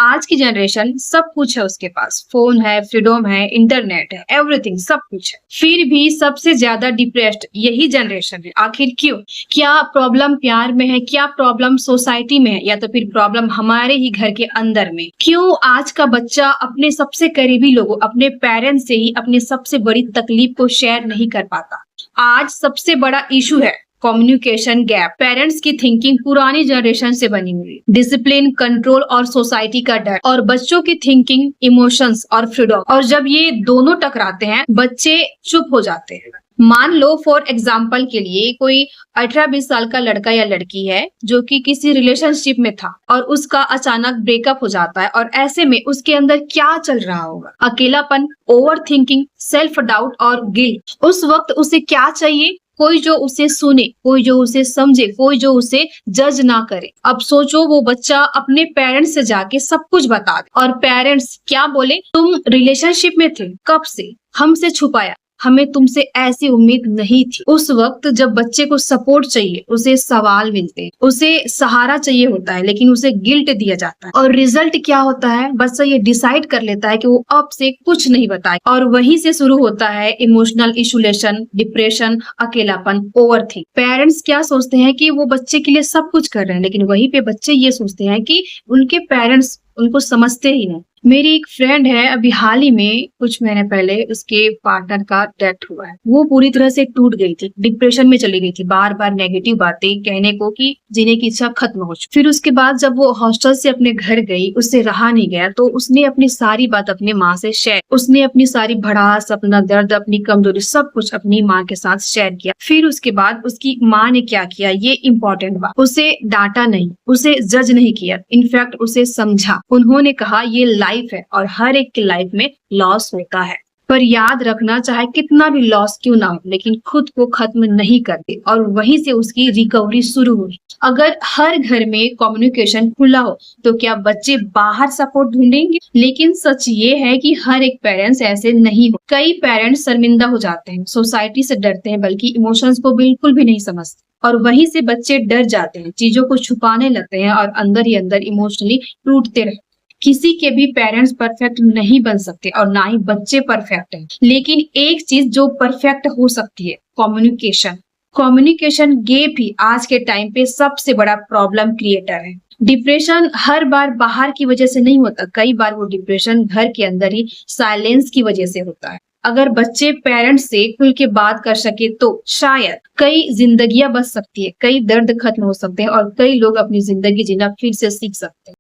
आज की जनरेशन सब कुछ है उसके पास, फोन है, फ्रीडम है, इंटरनेट है, एवरीथिंग सब कुछ है। फिर भी सबसे ज्यादा डिप्रेस्ड यही जनरेशन है। आखिर क्यों? क्या प्रॉब्लम प्यार में है? क्या प्रॉब्लम सोसाइटी में है? या तो फिर प्रॉब्लम हमारे ही घर के अंदर में? क्यों आज का बच्चा अपने सबसे करीबी लोगों, अपने पेरेंट्स से ही अपनी सबसे बड़ी तकलीफ को शेयर नहीं कर पाता? आज सबसे बड़ा इशू है कम्युनिकेशन गैप। पेरेंट्स की थिंकिंग पुरानी जनरेशन से बनी हुई, डिसिप्लिन, कंट्रोल और सोसाइटी का डर, और बच्चों की थिंकिंग, इमोशंस और फ्रीडम। और जब ये दोनों टकराते हैं, बच्चे चुप हो जाते हैं। मान लो फॉर एग्जाम्पल के लिए कोई 18-20 साल का लड़का या लड़की है जो कि किसी रिलेशनशिप में था और उसका अचानक ब्रेकअप हो जाता है, और ऐसे में उसके अंदर क्या चल रहा होगा? अकेलापन, ओवर थिंकिंग, सेल्फ डाउट और गिल्ट। उस वक्त उसे क्या चाहिए? कोई जो उसे सुने, कोई जो उसे समझे, कोई जो उसे जज ना करे। अब सोचो वो बच्चा अपने पेरेंट्स से जाके सब कुछ बता दे, और पेरेंट्स क्या बोले? तुम रिलेशनशिप में थे, कब से? हमसे छुपाया, हमें तुमसे ऐसी उम्मीद नहीं थी। उस वक्त जब बच्चे को सपोर्ट चाहिए, उसे सवाल मिलते हैं, उसे सहारा चाहिए होता है, लेकिन उसे गिल्ट दिया जाता है। और रिजल्ट क्या होता है? बच्चा ये डिसाइड कर लेता है कि वो अब से कुछ नहीं बताए, और वहीं से शुरू होता है इमोशनल इशुलेशन, डिप्रेशन, अकेलापन, ओवरथिंक। पेरेंट्स क्या सोचते हैं कि वो बच्चे के लिए सब कुछ कर रहे हैं, लेकिन वहीं पे बच्चे ये सोचते हैं कि उनके पेरेंट्स उनको समझते ही नहीं। मेरी एक फ्रेंड है, अभी हाल ही में कुछ महीने पहले उसके पार्टनर का डेथ हुआ है। वो पूरी तरह से टूट गई थी, डिप्रेशन में चली गई थी, बार बार नेगेटिव बातें कहने को कि जीने की इच्छा खत्म हो चुकी। फिर उसके बाद जब वो हॉस्टल से अपने घर गई, उससे रहा नहीं गया, तो उसने अपनी सारी बात अपनी माँ से शेयर, उसने अपनी सारी भड़ास, अपना दर्द, अपनी कमजोरी, सब कुछ अपनी माँ के साथ शेयर किया। फिर उसके बाद उसकी माँ ने क्या किया, ये इम्पोर्टेंट बात, उसे डांटा नहीं, उसे जज नहीं किया, इनफैक्ट उसे समझा। उन्होंने कहा ये लाइफ है और हर एक की लाइफ में लॉस होता है, पर याद रखना चाहे कितना भी लॉस क्यों ना हो, लेकिन खुद को खत्म नहीं करते। और वहीं से उसकी रिकवरी शुरू हुई। अगर हर घर में कम्युनिकेशन खुला हो तो क्या बच्चे बाहर सपोर्ट ढूंढेंगे? लेकिन सच ये है कि हर एक पेरेंट्स ऐसे नहीं हो। कई पेरेंट्स शर्मिंदा हो जाते हैं, सोसाइटी से डरते हैं, बल्कि इमोशंस को बिल्कुल भी नहीं समझते, और वहीं से बच्चे डर जाते हैं, चीजों को छुपाने लगते हैं और अंदर ही अंदर इमोशनली टूटते रहते हैं। किसी के भी पेरेंट्स परफेक्ट नहीं बन सकते और ना ही बच्चे परफेक्ट हैं, लेकिन एक चीज जो परफेक्ट हो सकती है, कम्युनिकेशन। कम्युनिकेशन गैप ही आज के टाइम पे सबसे बड़ा प्रॉब्लम क्रिएटर है। डिप्रेशन हर बार बाहर की वजह से नहीं होता, कई बार वो डिप्रेशन घर के अंदर ही साइलेंस की वजह से होता है। अगर बच्चे पेरेंट्स से खुल के बात कर सके तो शायद कई जिंदगियां बच सकती है, कई दर्द खत्म हो सकते हैं और कई लोग अपनी जिंदगी जीना फिर से सीख सकते हैं।